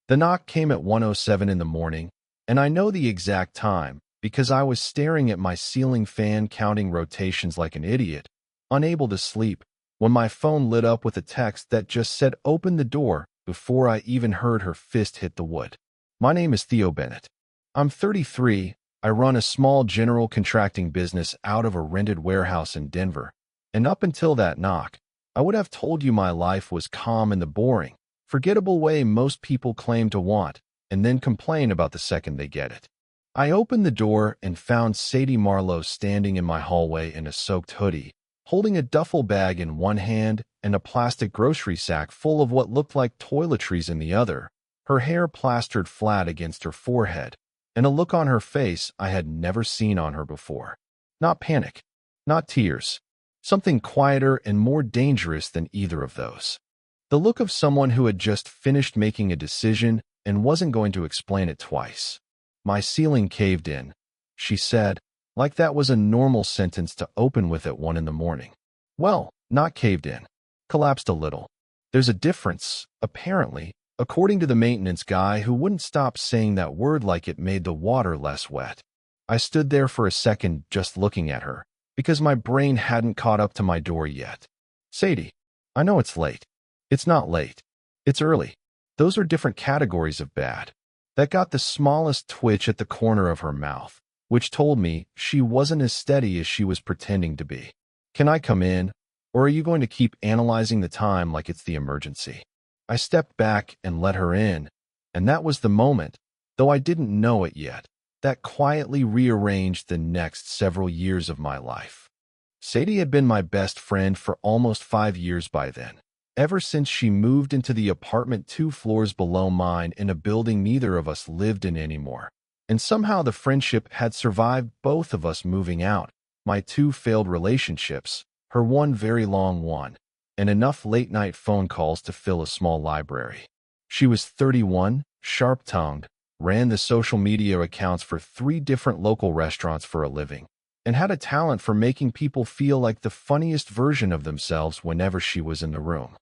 The knock came at 1:07 in the morning, and I know the exact time because I was staring at my ceiling fan counting rotations like an idiot, unable to sleep, when my phone lit up with a text that just said open the door before I even heard her fist hit the wood. My name is Theo Bennett. I'm 33. I run a small general contracting business out of a rented warehouse in Denver, and up until that knock, I would have told you my life was calm in the boring, forgettable way most people claim to want, and then complain about the second they get it. I opened the door and found Sadie Marlowe standing in my hallway in a soaked hoodie, holding a duffel bag in one hand and a plastic grocery sack full of what looked like toiletries in the other, her hair plastered flat against her forehead, and a look on her face I had never seen on her before. Not panic, not tears, something quieter and more dangerous than either of those. The look of someone who had just finished making a decision and wasn't going to explain it twice. My ceiling caved in, she said, like that was a normal sentence to open with at 1 in the morning. Well, not caved in. Collapsed a little. There's a difference, apparently, according to the maintenance guy who wouldn't stop saying that word like it made the water less wet. I stood there for a second just looking at her, because my brain hadn't caught up to my door yet. Sadie, I know it's late. It's not late. It's early. Those are different categories of bad. That got the smallest twitch at the corner of her mouth, which told me she wasn't as steady as she was pretending to be. Can I come in, or are you going to keep analyzing the time like it's the emergency? I stepped back and let her in, and that was the moment, though I didn't know it yet, that quietly rearranged the next several years of my life. Sadie had been my best friend for almost 5 years by then, ever since she moved into the apartment 2 floors below mine in a building neither of us lived in anymore. And somehow the friendship had survived both of us moving out, my 2 failed relationships, her 1 very long one, and enough late-night phone calls to fill a small library. She was 31, sharp-tongued, ran the social media accounts for 3 different local restaurants for a living, and had a talent for making people feel like the funniest version of themselves whenever she was in the room.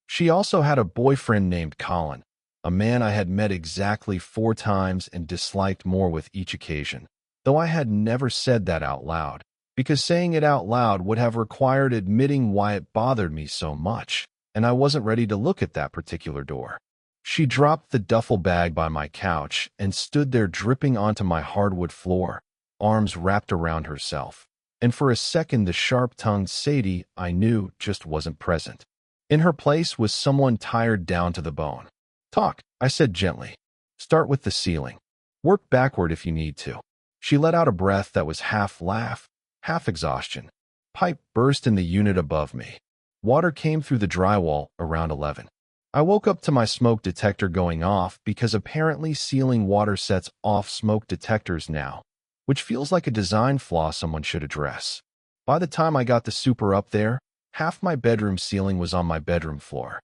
She also had a boyfriend named Colin, a man I had met exactly 4 times and disliked more with each occasion, though I had never said that out loud, because saying it out loud would have required admitting why it bothered me so much, and I wasn't ready to look at that particular door. She dropped the duffel bag by my couch and stood there dripping onto my hardwood floor, arms wrapped around herself, and for a second the sharp-tongued Sadie I knew just wasn't present. In her place was someone tired down to the bone. Talk, I said gently. Start with the ceiling. Work backward if you need to. She let out a breath that was half laugh, half exhaustion. Pipe burst in the unit above me. Water came through the drywall around 11. I woke up to my smoke detector going off because apparently ceiling water sets off smoke detectors now, which feels like a design flaw someone should address. By the time I got the super up there, half my bedroom ceiling was on my bedroom floor.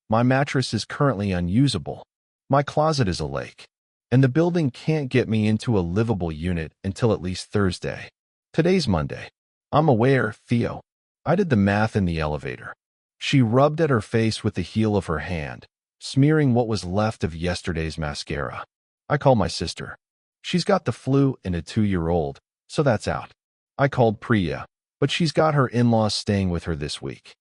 My mattress is currently unusable. My closet is a lake. And the building can't get me into a livable unit until at least Thursday. Today's Monday. I'm aware, Theo. I did the math in the elevator. She rubbed at her face with the heel of her hand, smearing what was left of yesterday's mascara. I called my sister. She's got the flu and a 2-year-old, so that's out. I called Priya, but she's got her in-laws staying with her this week.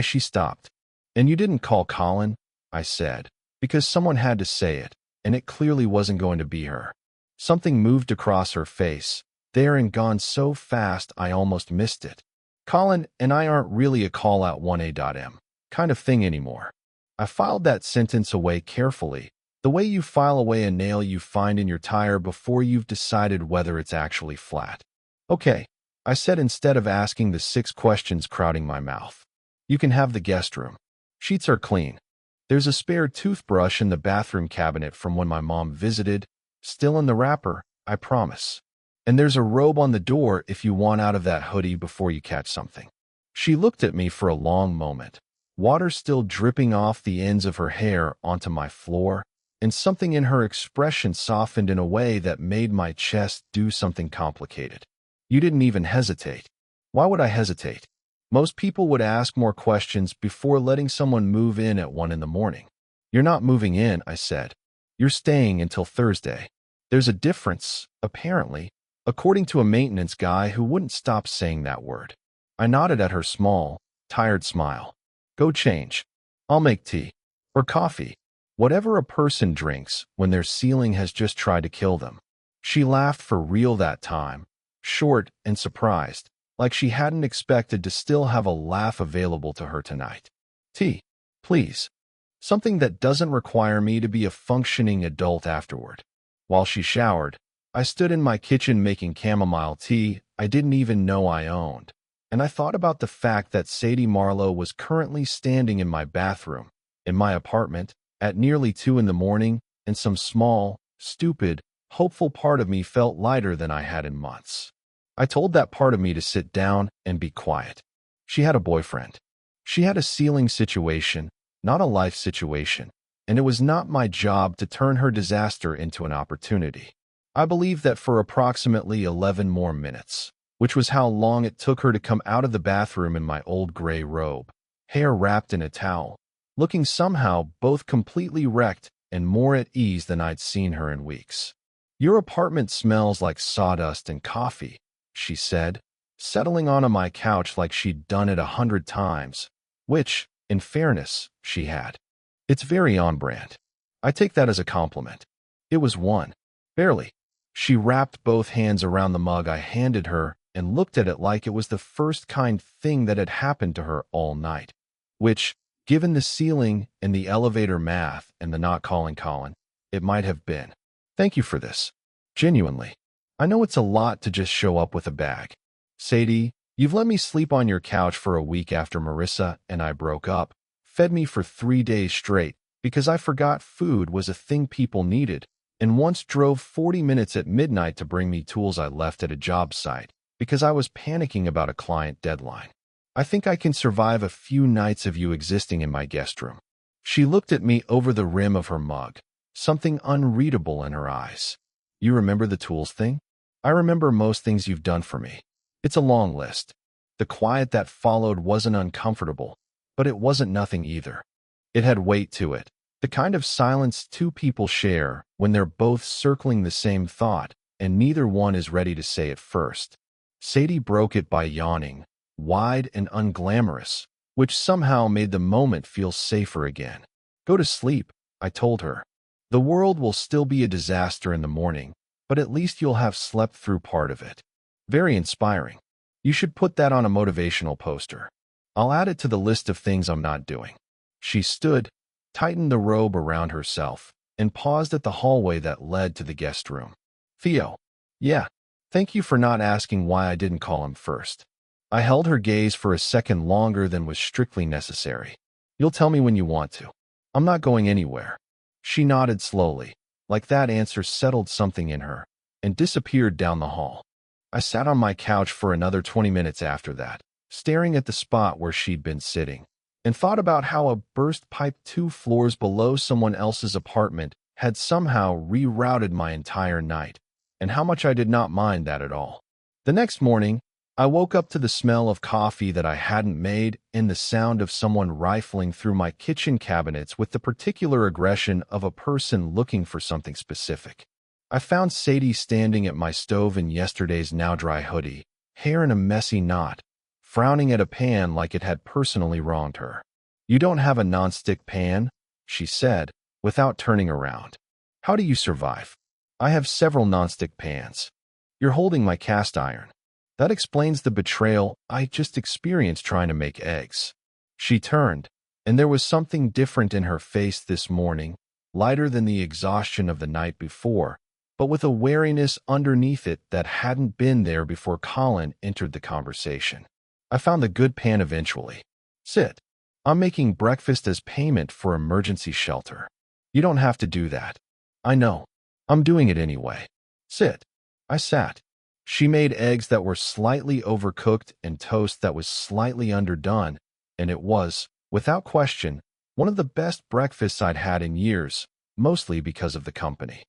She stopped. And you didn't call Colin, I said, because someone had to say it, and it clearly wasn't going to be her. Something moved across her face, there and gone so fast I almost missed it. Colin and I aren't really a call-out 1A.m. kind of thing anymore. I filed that sentence away carefully, the way you file away a nail you find in your tire before you've decided whether it's actually flat. Okay, I said instead of asking the 6 questions crowding my mouth. You can have the guest room. Sheets are clean. There's a spare toothbrush in the bathroom cabinet from when my mom visited, still in the wrapper, I promise. And there's a robe on the door if you want out of that hoodie before you catch something. She looked at me for a long moment, water still dripping off the ends of her hair onto my floor, and something in her expression softened in a way that made my chest do something complicated. You didn't even hesitate. Why would I hesitate? Most people would ask more questions before letting someone move in at 1 in the morning. You're not moving in, I said. You're staying until Thursday. There's a difference, apparently, according to a maintenance guy who wouldn't stop saying that word. I nodded at her small, tired smile. Go change. I'll make tea. Or coffee. Whatever a person drinks when their ceiling has just tried to kill them. She laughed for real that time, short and surprised, like she hadn't expected to still have a laugh available to her tonight. Tea, please. Something that doesn't require me to be a functioning adult afterward. While she showered, I stood in my kitchen making chamomile tea I didn't even know I owned, and I thought about the fact that Sadie Marlowe was currently standing in my bathroom, in my apartment, at nearly 2 in the morning, and some small, stupid, hopeful part of me felt lighter than I had in months. I told that part of me to sit down and be quiet. She had a boyfriend. She had a ceiling situation, not a life situation, and it was not my job to turn her disaster into an opportunity. I believed that for approximately 11 more minutes, which was how long it took her to come out of the bathroom in my old gray robe, hair wrapped in a towel, looking somehow both completely wrecked and more at ease than I'd seen her in weeks. Your apartment smells like sawdust and coffee, she said, settling onto my couch like she'd done it 100 times, which, in fairness, she had. It's very on brand. I take that as a compliment. It was one. Barely. She wrapped both hands around the mug I handed her and looked at it like it was the first kind thing that had happened to her all night. Which, given the ceiling and the elevator math and the not calling Colin, it might have been. Thank you for this. Genuinely. I know it's a lot to just show up with a bag. Sadie, you've let me sleep on your couch for a week after Marissa and I broke up, fed me for 3 days straight because I forgot food was a thing people needed, and once drove 40 minutes at midnight to bring me tools I left at a job site because I was panicking about a client deadline. I think I can survive a few nights of you existing in my guest room. She looked at me over the rim of her mug, something unreadable in her eyes. You remember the tools thing? I remember most things you've done for me. It's a long list. The quiet that followed wasn't uncomfortable, but it wasn't nothing either. It had weight to it, the kind of silence two people share when they're both circling the same thought and neither one is ready to say it first. Sadie broke it by yawning, wide and unglamorous, which somehow made the moment feel safer again. Go to sleep, I told her. The world will still be a disaster in the morning, but at least you'll have slept through part of it. Very inspiring. You should put that on a motivational poster. I'll add it to the list of things I'm not doing. She stood, tightened the robe around herself, and paused at the hallway that led to the guest room. Theo. Yeah. Thank you for not asking why I didn't call him first. I held her gaze for a second longer than was strictly necessary. You'll tell me when you want to. I'm not going anywhere. She nodded slowly, like that answer settled something in her, and disappeared down the hall. I sat on my couch for another 20 minutes after that, staring at the spot where she'd been sitting, and thought about how a burst pipe 2 floors below someone else's apartment had somehow rerouted my entire night, and how much I did not mind that at all. The next morning, I woke up to the smell of coffee that I hadn't made and the sound of someone rifling through my kitchen cabinets with the particular aggression of a person looking for something specific. I found Sadie standing at my stove in yesterday's now-dry hoodie, hair in a messy knot, frowning at a pan like it had personally wronged her. You don't have a nonstick pan, she said, without turning around. How do you survive? I have several nonstick pans. You're holding my cast iron. That explains the betrayal I just experienced trying to make eggs. She turned, and there was something different in her face this morning, lighter than the exhaustion of the night before, but with a wariness underneath it that hadn't been there before Colin entered the conversation. I found the good pan eventually. Sit. I'm making breakfast as payment for emergency shelter. You don't have to do that. I know. I'm doing it anyway. Sit. I sat. She made eggs that were slightly overcooked and toast that was slightly underdone, and it was, without question, one of the best breakfasts I'd had in years, mostly because of the company.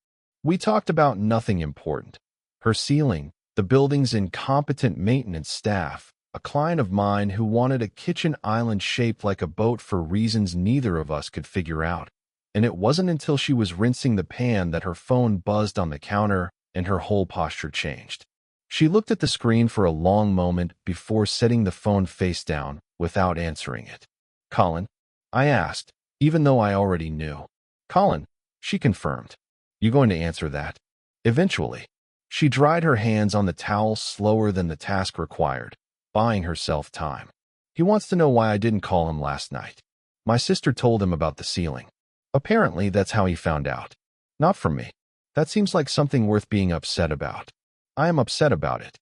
We talked about nothing important. Her ceiling, the building's incompetent maintenance staff, a client of mine who wanted a kitchen island shaped like a boat for reasons neither of us could figure out, and it wasn't until she was rinsing the pan that her phone buzzed on the counter and her whole posture changed. She looked at the screen for a long moment before setting the phone face down without answering it. "Colin?" I asked, even though I already knew. "Colin," she confirmed. "You going to answer that?" "Eventually." She dried her hands on the towel slower than the task required, buying herself time. "He wants to know why I didn't call him last night. My sister told him about the ceiling. Apparently, that's how he found out. Not from me. That seems like something worth being upset about. I am upset about it.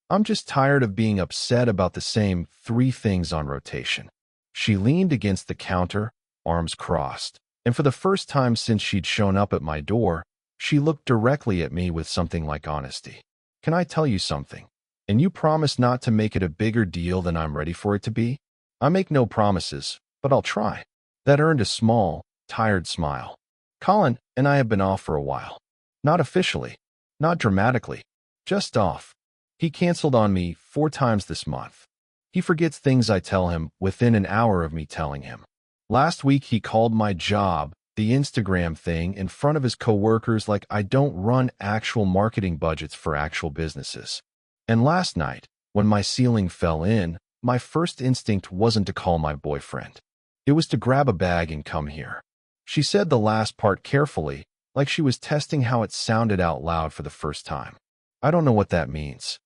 I'm just tired of being upset about the same 3 things on rotation." She leaned against the counter, arms crossed, and for the first time since she'd shown up at my door, she looked directly at me with something like honesty. "Can I tell you something? And you promise not to make it a bigger deal than I'm ready for it to be?" "I make no promises, but I'll try." That earned a small, tired smile. "Colin and I have been off for a while. Not officially, not dramatically, just off. He canceled on me 4 times this month. He forgets things I tell him within an hour of me telling him. Last week he called my job, the Instagram thing, in front of his coworkers like I don't run actual marketing budgets for actual businesses. And last night, when my ceiling fell in, my first instinct wasn't to call my boyfriend. It was to grab a bag and come here." She said the last part carefully, like she was testing how it sounded out loud for the first time. "I don't know what that means,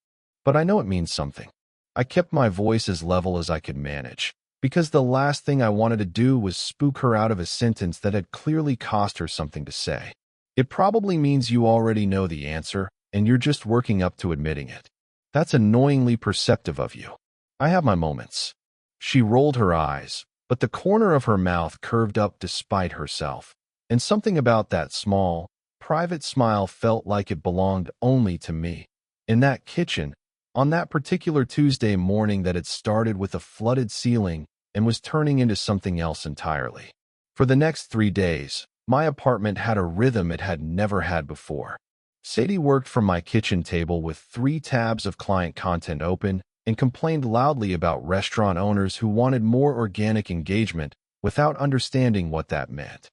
but I know it means something." I kept my voice as level as I could manage, because the last thing I wanted to do was spook her out of a sentence that had clearly cost her something to say. "It probably means you already know the answer, and you're just working up to admitting it. That's annoyingly perceptive of you." "I have my moments." She rolled her eyes, but the corner of her mouth curved up despite herself, and something about that small, private smile felt like it belonged only to me. In that kitchen, on that particular Tuesday morning that had started with a flooded ceiling and was turning into something else entirely. For the next 3 days, my apartment had a rhythm it had never had before. Sadie worked from my kitchen table with 3 tabs of client content open and complained loudly about restaurant owners who wanted more organic engagement without understanding what that meant.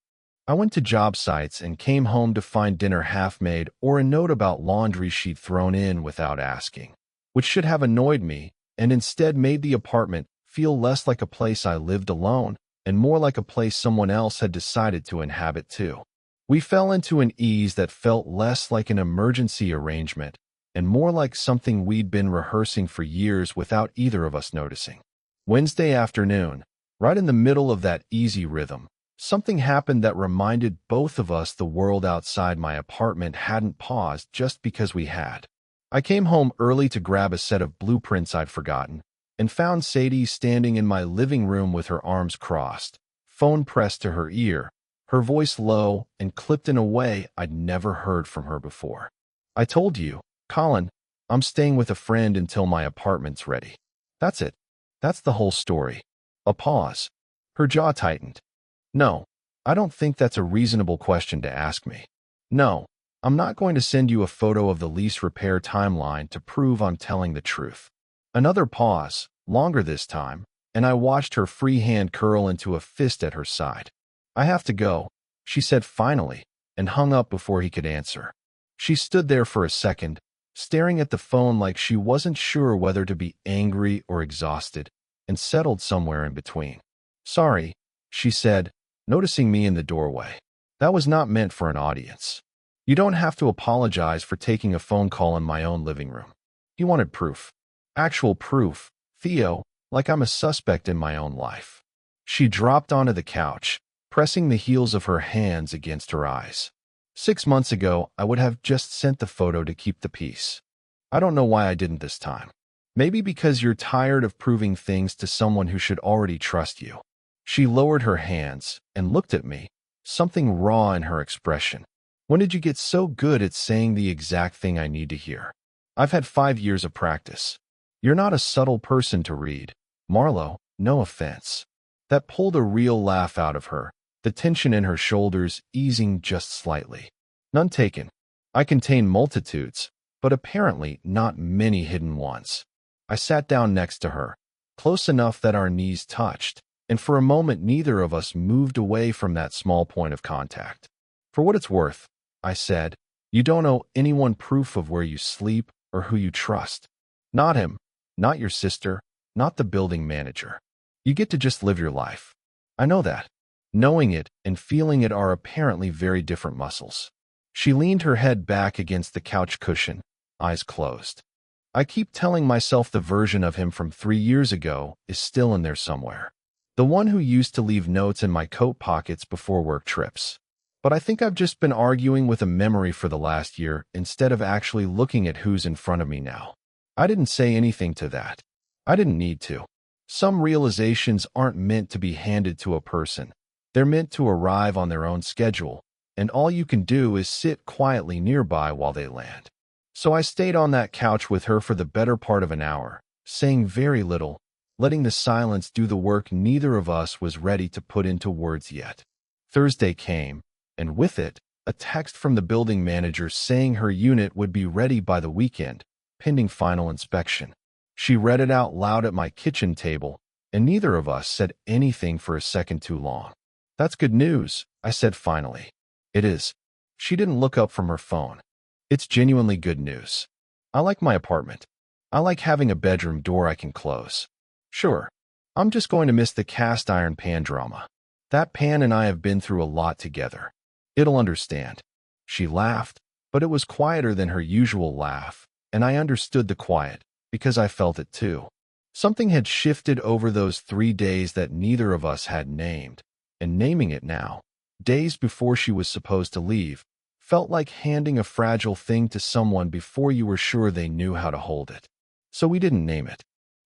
I went to job sites and came home to find dinner half-made or a note about laundry she'd thrown in without asking, which should have annoyed me and instead made the apartment feel less like a place I lived alone and more like a place someone else had decided to inhabit too. We fell into an ease that felt less like an emergency arrangement and more like something we'd been rehearsing for years without either of us noticing. Wednesday afternoon, right in the middle of that easy rhythm, something happened that reminded both of us the world outside my apartment hadn't paused just because we had. I came home early to grab a set of blueprints I'd forgotten, and found Sadie standing in my living room with her arms crossed, phone pressed to her ear, her voice low and clipped in a way I'd never heard from her before. "I told you, Colin, I'm staying with a friend until my apartment's ready. That's it. That's the whole story." A pause. Her jaw tightened. "No, I don't think that's a reasonable question to ask me. No, I'm not going to send you a photo of the lease repair timeline to prove I'm telling the truth." Another pause, longer this time, and I watched her free hand curl into a fist at her side. "I have to go," she said finally, and hung up before he could answer. She stood there for a second, staring at the phone like she wasn't sure whether to be angry or exhausted, and settled somewhere in between. "Sorry," she said, noticing me in the doorway. "That was not meant for an audience. You don't have to apologize for taking a phone call in my own living room." He wanted proof. Actual proof, Theo, like I'm a suspect in my own life. She dropped onto the couch, pressing the heels of her hands against her eyes. 6 months ago, I would have just sent the photo to keep the peace. I don't know why I didn't this time. Maybe because you're tired of proving things to someone who should already trust you. She lowered her hands and looked at me, something raw in her expression. "When did you get so good at saying the exact thing I need to hear?" "I've had 5 years of practice." "You're not a subtle person to read, Marlo, no offense." That pulled a real laugh out of her, the tension in her shoulders easing just slightly. "None taken. I contain multitudes, but apparently not many hidden ones." I sat down next to her, close enough that our knees touched, and for a moment neither of us moved away from that small point of contact. For what it's worth, I said, you don't owe anyone proof of where you sleep or who you trust. Not him, not your sister, not the building manager. You get to just live your life. I know that. Knowing it and feeling it are apparently very different muscles. She leaned her head back against the couch cushion, eyes closed. I keep telling myself the version of him from 3 years ago is still in there somewhere. The one who used to leave notes in my coat pockets before work trips. But I think I've just been arguing with a memory for the last year instead of actually looking at who's in front of me now. I didn't say anything to that. I didn't need to. Some realizations aren't meant to be handed to a person. They're meant to arrive on their own schedule, and all you can do is sit quietly nearby while they land. So I stayed on that couch with her for the better part of an hour, saying very little, letting the silence do the work neither of us was ready to put into words yet. Thursday came, and with it, a text from the building manager saying her unit would be ready by the weekend, pending final inspection. She read it out loud at my kitchen table, and neither of us said anything for a second too long. That's good news, I said finally. It is. She didn't look up from her phone. It's genuinely good news. I like my apartment. I like having a bedroom door I can close. Sure, I'm just going to miss the cast iron pan drama. That pan and I have been through a lot together. It'll understand. She laughed, but it was quieter than her usual laugh, and I understood the quiet, because I felt it too. Something had shifted over those 3 days that neither of us had named, and naming it now, days before she was supposed to leave, felt like handing a fragile thing to someone before you were sure they knew how to hold it. So we didn't name it.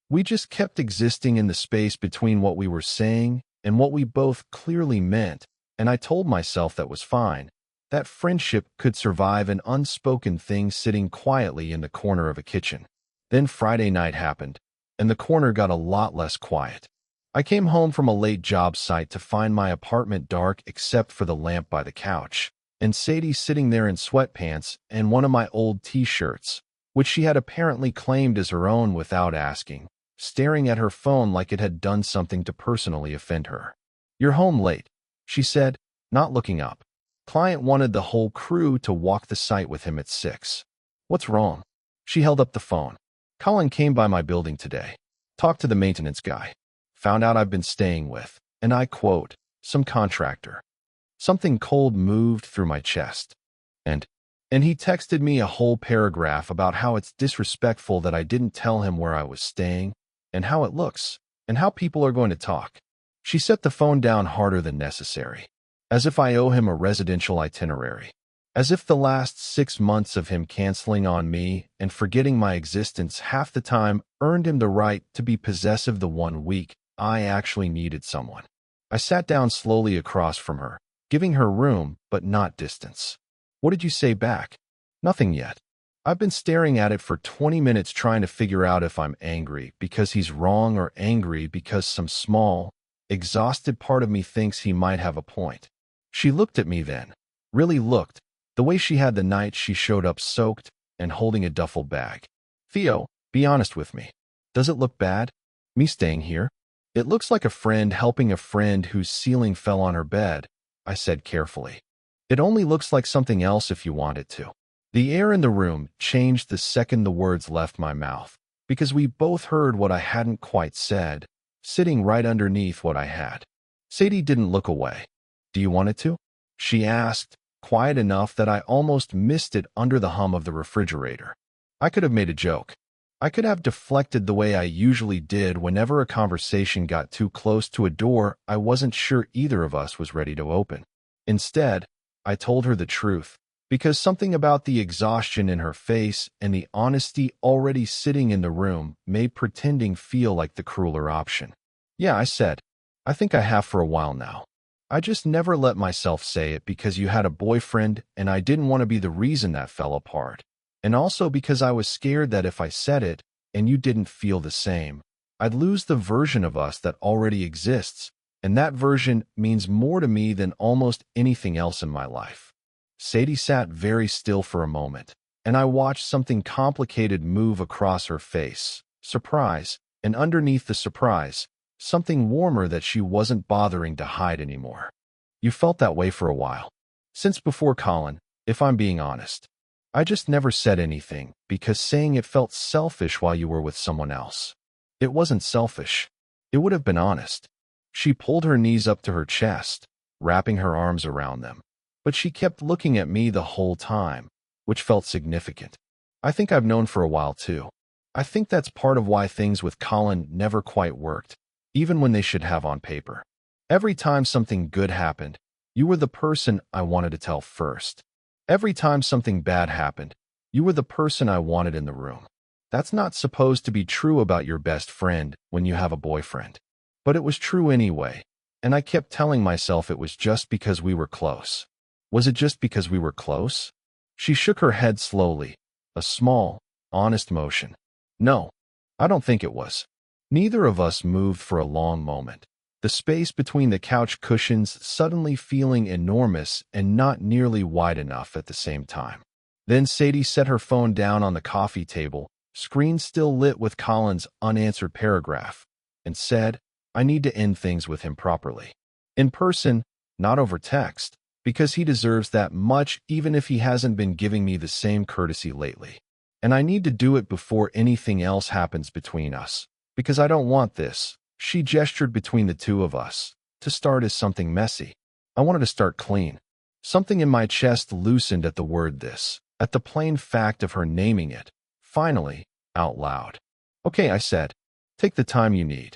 We just kept existing in the space between what we were saying and what we both clearly meant, and I told myself that was fine. That friendship could survive an unspoken thing sitting quietly in the corner of a kitchen. Then Friday night happened, and the corner got a lot less quiet. I came home from a late job site to find my apartment dark except for the lamp by the couch, and Sadie sitting there in sweatpants and one of my old t-shirts, which she had apparently claimed as her own without asking, staring at her phone like it had done something to personally offend her. You're home late, she said, not looking up. Client wanted the whole crew to walk the site with him at 6. What's wrong? She held up the phone. Colin came by my building today. Talked to the maintenance guy. Found out I've been staying with, and I quote, some contractor. Something cold moved through my chest. And he texted me a whole paragraph about how it's disrespectful that I didn't tell him where I was staying, and how it looks, and how people are going to talk. She set the phone down harder than necessary, as if I owe him a residential itinerary, as if the last 6 months of him canceling on me and forgetting my existence half the time earned him the right to be possessive the 1 week I actually needed someone. I sat down slowly across from her, giving her room but not distance. What did you say back? Nothing yet. I've been staring at it for 20 minutes trying to figure out if I'm angry because he's wrong or angry because some small, exhausted part of me thinks he might have a point. She looked at me then, really looked, the way she had the night she showed up soaked and holding a duffel bag. Theo, be honest with me. Does it look bad? Me staying here? It looks like a friend helping a friend whose ceiling fell on her bed, I said carefully. It only looks like something else if you want it to. The air in the room changed the second the words left my mouth, because we both heard what I hadn't quite said, sitting right underneath what I had. Sadie didn't look away. Do you want it to? She asked, quiet enough that I almost missed it under the hum of the refrigerator. I could have made a joke. I could have deflected the way I usually did whenever a conversation got too close to a door I wasn't sure either of us was ready to open. Instead, I told her the truth, because something about the exhaustion in her face and the honesty already sitting in the room made pretending feel like the crueler option. Yeah, I said, I think I have for a while now. I just never let myself say it because you had a boyfriend and I didn't want to be the reason that fell apart. And also because I was scared that if I said it, and you didn't feel the same, I'd lose the version of us that already exists, and that version means more to me than almost anything else in my life. Sadie sat very still for a moment, and I watched something complicated move across her face, surprise, and underneath the surprise, something warmer that she wasn't bothering to hide anymore. You felt that way for a while. Since before Colin, if I'm being honest. I just never said anything because saying it felt selfish while you were with someone else. It wasn't selfish. It would have been honest. She pulled her knees up to her chest, wrapping her arms around them. But she kept looking at me the whole time, which felt significant. I think I've known for a while too. I think that's part of why things with Colin never quite worked, even when they should have on paper. Every time something good happened, you were the person I wanted to tell first. Every time something bad happened, you were the person I wanted in the room. That's not supposed to be true about your best friend when you have a boyfriend. But it was true anyway, and I kept telling myself it was just because we were close. Was it just because we were close? She shook her head slowly, a small, honest motion. No, I don't think it was. Neither of us moved for a long moment, the space between the couch cushions suddenly feeling enormous and not nearly wide enough at the same time. Then Sadie set her phone down on the coffee table, screen still lit with Colin's unanswered paragraph, and said, I need to end things with him properly. In person, not over text, because he deserves that much even if he hasn't been giving me the same courtesy lately. And I need to do it before anything else happens between us, because I don't want this. She gestured between the two of us, to start as something messy. I wanted to start clean. Something in my chest loosened at the word this, at the plain fact of her naming it, finally, out loud. Okay, I said. Take the time you need.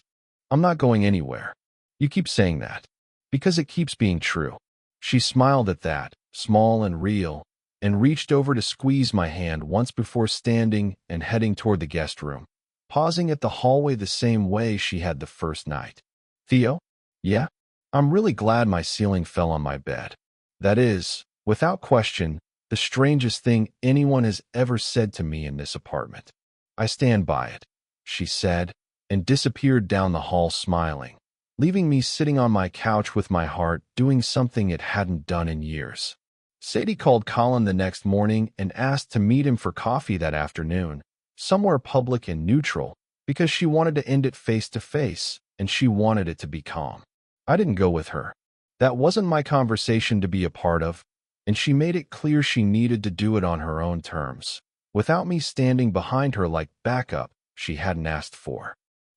I'm not going anywhere. You keep saying that. Because it keeps being true. She smiled at that, small and real, and reached over to squeeze my hand once before standing and heading toward the guest room, pausing at the hallway the same way she had the first night. Theo? Yeah? I'm really glad my ceiling fell on my bed. That is, without question, the strangest thing anyone has ever said to me in this apartment. I stand by it, she said, and disappeared down the hall smiling, leaving me sitting on my couch with my heart doing something it hadn't done in years. Sadie called Colin the next morning and asked to meet him for coffee that afternoon, somewhere public and neutral, because she wanted to end it face to face, and she wanted it to be calm. I didn't go with her. That wasn't my conversation to be a part of, and she made it clear she needed to do it on her own terms, without me standing behind her like backup she hadn't asked for.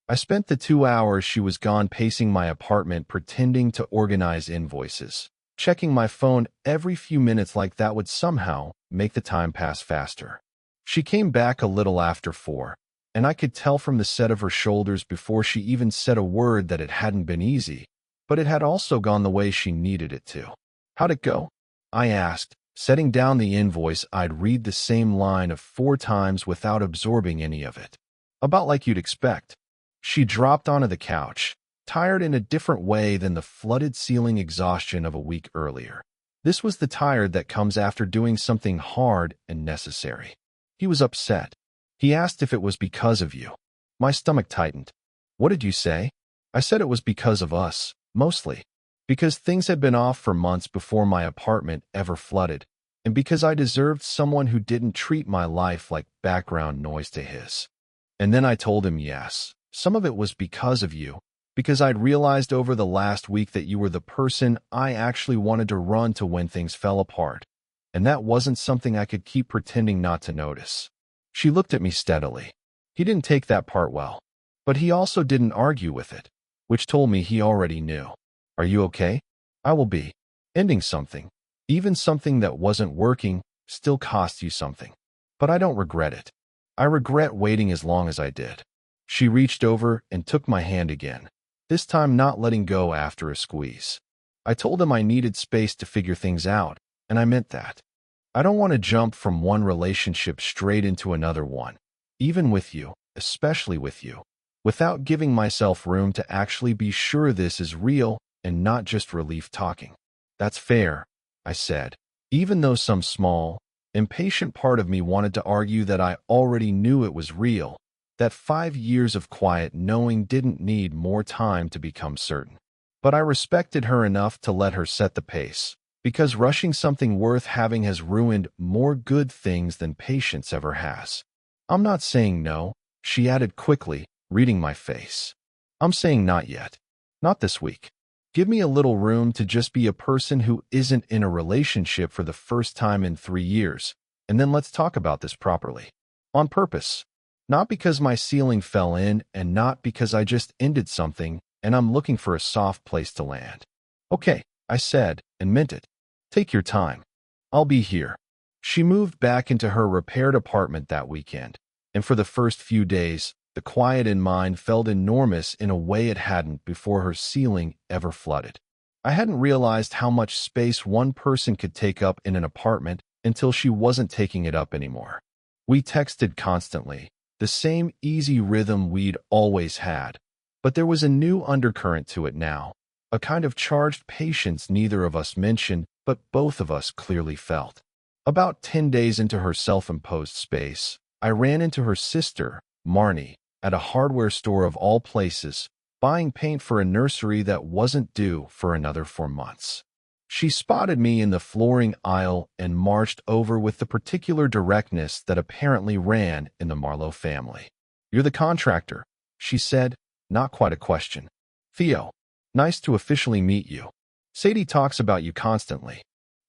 I spent the 2 hours she was gone pacing my apartment pretending to organize invoices, checking my phone every few minutes like that would somehow make the time pass faster. She came back a little after 4, and I could tell from the set of her shoulders before she even said a word that it hadn't been easy, but it had also gone the way she needed it to. How'd it go? I asked, setting down the invoice I'd read the same line of 4 times without absorbing any of it. About like you'd expect. She dropped onto the couch, tired in a different way than the flooded ceiling exhaustion of a week earlier. This was the tired that comes after doing something hard and necessary. He was upset. He asked if it was because of you. My stomach tightened. What did you say? I said it was because of us, mostly. Because things had been off for months before my apartment ever flooded, and because I deserved someone who didn't treat my life like background noise to his. And then I told him yes, some of it was because of you, because I'd realized over the last week that you were the person I actually wanted to run to when things fell apart, and that wasn't something I could keep pretending not to notice. She looked at me steadily. He didn't take that part well, but he also didn't argue with it, which told me he already knew. Are you okay? I will be. Ending something, even something that wasn't working, still cost you something. But I don't regret it. I regret waiting as long as I did. She reached over and took my hand again, this time not letting go after a squeeze. I told him I needed space to figure things out, and I meant that. I don't want to jump from one relationship straight into another one, even with you, especially with you, without giving myself room to actually be sure this is real and not just relief talking. That's fair, I said, even though some small, impatient part of me wanted to argue that I already knew it was real, that 5 years of quiet knowing didn't need more time to become certain. But I respected her enough to let her set the pace, because rushing something worth having has ruined more good things than patience ever has. I'm not saying no, she added quickly, reading my face. I'm saying not yet. Not this week. Give me a little room to just be a person who isn't in a relationship for the first time in 3 years, and then let's talk about this properly. On purpose. Not because my ceiling fell in, and not because I just ended something and I'm looking for a soft place to land. Okay, I said, and meant it. Take your time. I'll be here. She moved back into her repaired apartment that weekend, and for the first few days, the quiet in mine felt enormous in a way it hadn't before her ceiling ever flooded. I hadn't realized how much space one person could take up in an apartment until she wasn't taking it up anymore. We texted constantly, the same easy rhythm we'd always had, but there was a new undercurrent to it now, a kind of charged patience neither of us mentioned, but both of us clearly felt. About 10 days into her self-imposed space, I ran into her sister, Marnie, at a hardware store of all places, buying paint for a nursery that wasn't due for another 4 months. She spotted me in the flooring aisle and marched over with the particular directness that apparently ran in the Marlowe family. "You're the contractor," she said, not quite a question. "Theo, nice to officially meet you. Sadie talks about you constantly.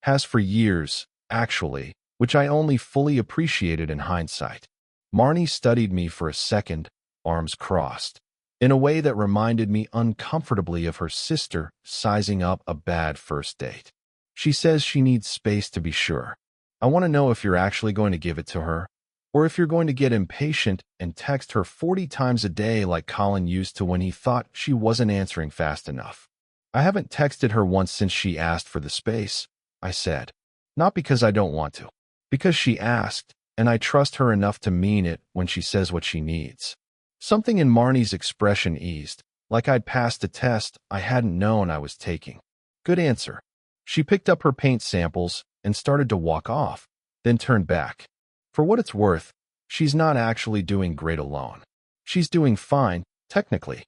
Has for years, actually, which I only fully appreciated in hindsight." Marnie studied me for a second, arms crossed, in a way that reminded me uncomfortably of her sister sizing up a bad first date. "She says she needs space to be sure. I want to know if you're actually going to give it to her, or if you're going to get impatient and text her 40 times a day like Colin used to when he thought she wasn't answering fast enough." "I haven't texted her once since she asked for the space," I said. "Not because I don't want to. Because she asked, and I trust her enough to mean it when she says what she needs." Something in Marnie's expression eased, like I'd passed a test I hadn't known I was taking. "Good answer." She picked up her paint samples and started to walk off, then turned back. "For what it's worth, she's not actually doing great alone. She's doing fine, technically.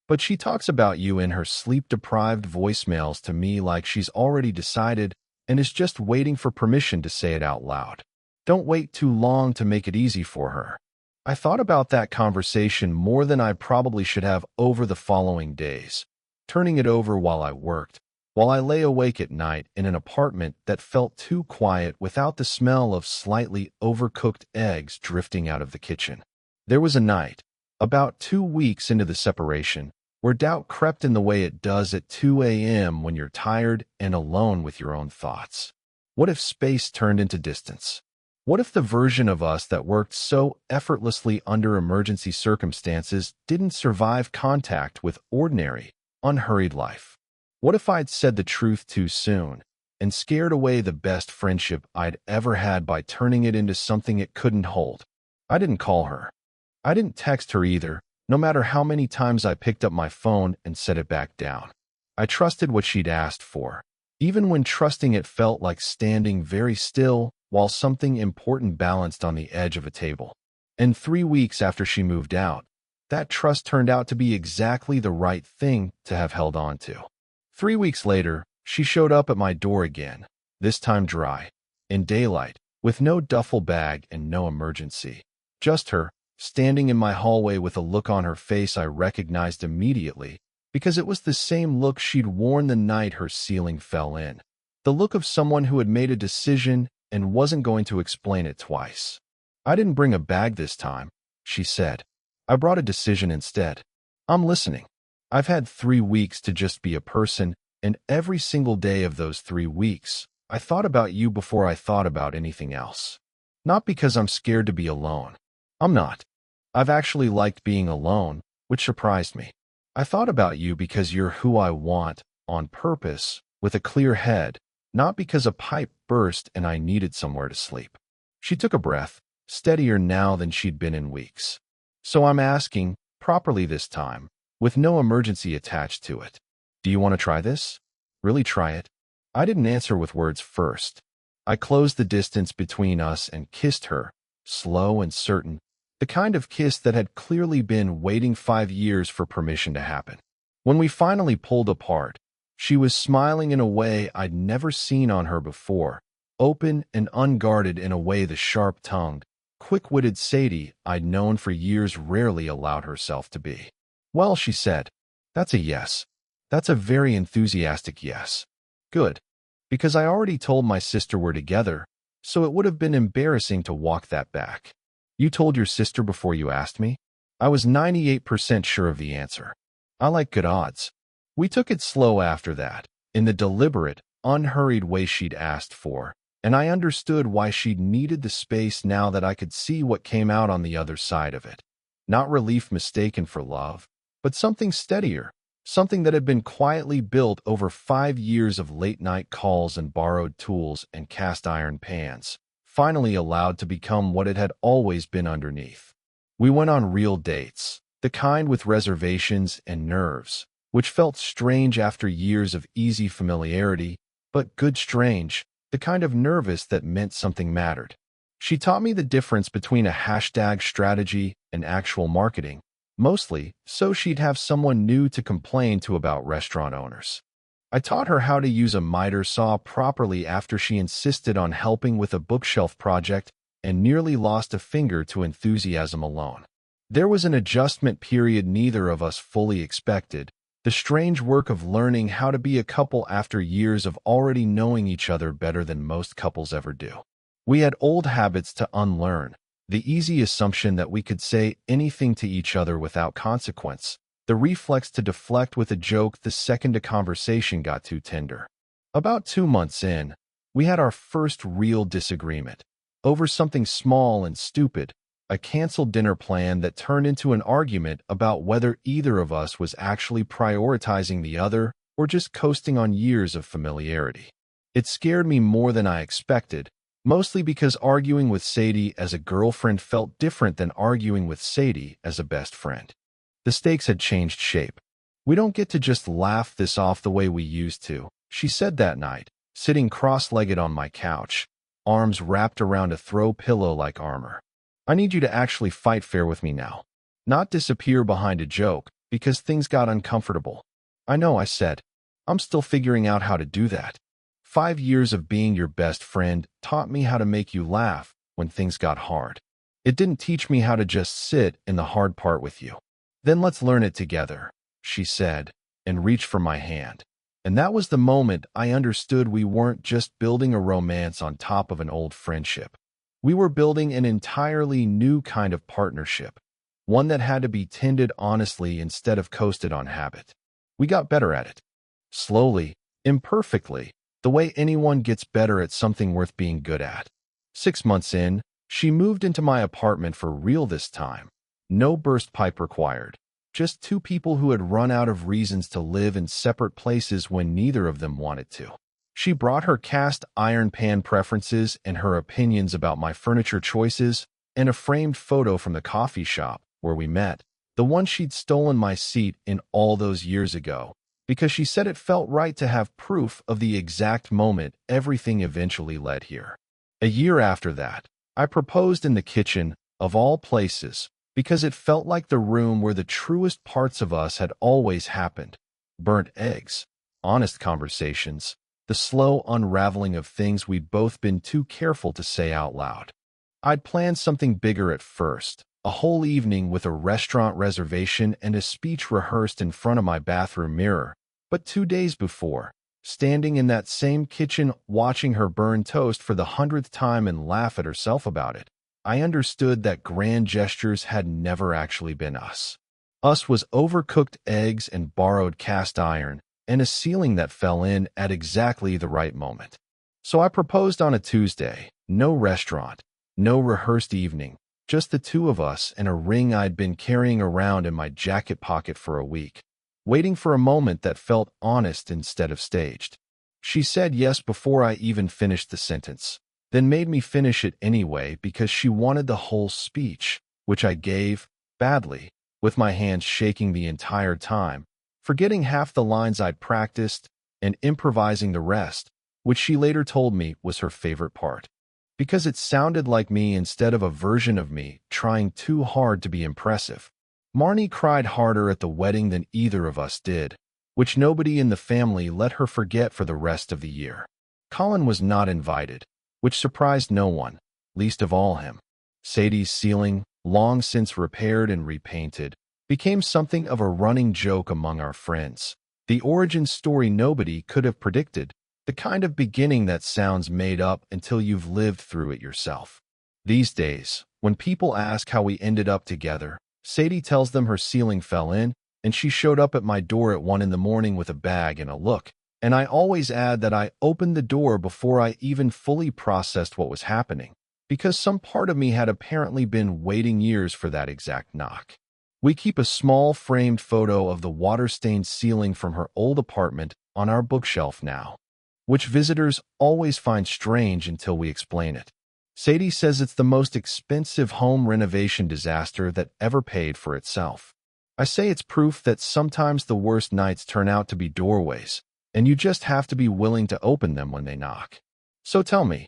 But she talks about you in her sleep-deprived voicemails to me like she's already decided and is just waiting for permission to say it out loud. Don't wait too long to make it easy for her." I thought about that conversation more than I probably should have over the following days, turning it over while I worked, while I lay awake at night in an apartment that felt too quiet without the smell of slightly overcooked eggs drifting out of the kitchen. There was a night, about 2 weeks into the separation, where doubt crept in the way it does at 2 a.m. when you're tired and alone with your own thoughts. What if space turned into distance? What if the version of us that worked so effortlessly under emergency circumstances didn't survive contact with ordinary, unhurried life? What if I'd said the truth too soon and scared away the best friendship I'd ever had by turning it into something it couldn't hold? I didn't call her. I didn't text her either, no matter how many times I picked up my phone and set it back down. I trusted what she'd asked for, even when trusting it felt like standing very still while something important balanced on the edge of a table. And 3 weeks after she moved out, that trust turned out to be exactly the right thing to have held on to. 3 weeks later, she showed up at my door again, this time dry, in daylight, with no duffel bag and no emergency. Just her, standing in my hallway with a look on her face I recognized immediately, because it was the same look she'd worn the night her ceiling fell in. The look of someone who had made a decision and wasn't going to explain it twice. "I didn't bring a bag this time," she said. "I brought a decision instead. I'm listening. I've had 3 weeks to just be a person, and every single day of those 3 weeks, I thought about you before I thought about anything else. Not because I'm scared to be alone. I'm not. I've actually liked being alone, which surprised me. I thought about you because you're who I want, on purpose, with a clear head, not because a pipe burst and I needed somewhere to sleep." She took a breath, steadier now than she'd been in weeks. "So I'm asking, properly this time, with no emergency attached to it. Do you want to try this? Really try it?" I didn't answer with words first. I closed the distance between us and kissed her, slow and certain, the kind of kiss that had clearly been waiting 5 years for permission to happen. When we finally pulled apart, she was smiling in a way I'd never seen on her before, open and unguarded in a way the sharp-tongued, quick-witted Sadie I'd known for years rarely allowed herself to be. Well, she said, that's a yes. That's a very enthusiastic yes. Good. Because I already told my sister we're together, so it would have been embarrassing to walk that back. You told your sister before you asked me? I was 98% sure of the answer. I like good odds. We took it slow after that, in the deliberate, unhurried way she'd asked for, and I understood why she'd needed the space now that I could see what came out on the other side of it. Not relief mistaken for love, but something steadier, something that had been quietly built over 5 years of late-night calls and borrowed tools and cast-iron pans, finally allowed to become what it had always been underneath. We went on real dates, the kind with reservations and nerves, which felt strange after years of easy familiarity, but good strange, the kind of nervous that meant something mattered. She taught me the difference between a hashtag strategy and actual marketing, mostly so she'd have someone new to complain to about restaurant owners. I taught her how to use a miter saw properly after she insisted on helping with a bookshelf project and nearly lost a finger to enthusiasm alone. There was an adjustment period neither of us fully expected, the strange work of learning how to be a couple after years of already knowing each other better than most couples ever do. We had old habits to unlearn, the easy assumption that we could say anything to each other without consequence, the reflex to deflect with a joke the second a conversation got too tender. About 2 months in, we had our first real disagreement, over something small and stupid, a canceled dinner plan that turned into an argument about whether either of us was actually prioritizing the other or just coasting on years of familiarity. It scared me more than I expected, mostly because arguing with Sadie as a girlfriend felt different than arguing with Sadie as a best friend. The stakes had changed shape. We don't get to just laugh this off the way we used to, she said that night, sitting cross-legged on my couch, arms wrapped around a throw pillow like armor. I need you to actually fight fair with me now. Not disappear behind a joke, because things got uncomfortable. I know, I said. I'm still figuring out how to do that. 5 years of being your best friend taught me how to make you laugh when things got hard. It didn't teach me how to just sit in the hard part with you. Then let's learn it together, she said, and reached for my hand. And that was the moment I understood we weren't just building a romance on top of an old friendship. We were building an entirely new kind of partnership, one that had to be tended honestly instead of coasted on habit. We got better at it. Slowly, imperfectly, the way anyone gets better at something worth being good at. 6 months in, she moved into my apartment for real this time. No burst pipe required. Just 2 people who had run out of reasons to live in separate places when neither of them wanted to. She brought her cast iron pan preferences and her opinions about my furniture choices and a framed photo from the coffee shop where we met, the one she'd stolen my seat in all those years ago, because she said it felt right to have proof of the exact moment everything eventually led here. A year after that, I proposed in the kitchen, of all places, because it felt like the room where the truest parts of us had always happened. Burnt eggs, honest conversations, the slow unraveling of things we'd both been too careful to say out loud. I'd planned something bigger at first, a whole evening with a restaurant reservation and a speech rehearsed in front of my bathroom mirror. But 2 days before, standing in that same kitchen watching her burn toast for the 100th time and laugh at herself about it, I understood that grand gestures had never actually been us. Us was overcooked eggs and borrowed cast iron, and a ceiling that fell in at exactly the right moment. So I proposed on a Tuesday, no restaurant, no rehearsed evening, just the 2 of us and a ring I'd been carrying around in my jacket pocket for a week, waiting for a moment that felt honest instead of staged. She said yes before I even finished the sentence, then made me finish it anyway because she wanted the whole speech, which I gave, badly, with my hands shaking the entire time, forgetting half the lines I'd practiced and improvising the rest, which she later told me was her favorite part. Because it sounded like me instead of a version of me trying too hard to be impressive. Marnie cried harder at the wedding than either of us did, which nobody in the family let her forget for the rest of the year. Colin was not invited, which surprised no one, least of all him. Sadie's ceiling, long since repaired and repainted, became something of a running joke among our friends. The origin story nobody could have predicted, the kind of beginning that sounds made up until you've lived through it yourself. These days, when people ask how we ended up together, Sadie tells them her ceiling fell in, and she showed up at my door at 1 in the morning with a bag and a look. And I always add that I opened the door before I even fully processed what was happening, because some part of me had apparently been waiting years for that exact knock. We keep a small framed photo of the water-stained ceiling from her old apartment on our bookshelf now, which visitors always find strange until we explain it. Sadie says it's the most expensive home renovation disaster that ever paid for itself. I say it's proof that sometimes the worst nights turn out to be doorways, and you just have to be willing to open them when they knock. So tell me,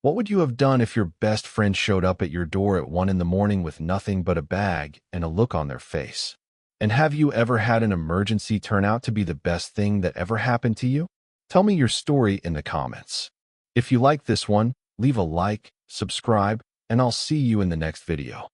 what would you have done if your best friend showed up at your door at 1 in the morning with nothing but a bag and a look on their face? And have you ever had an emergency turn out to be the best thing that ever happened to you? Tell me your story in the comments. If you like this one, leave a like, subscribe, and I'll see you in the next video.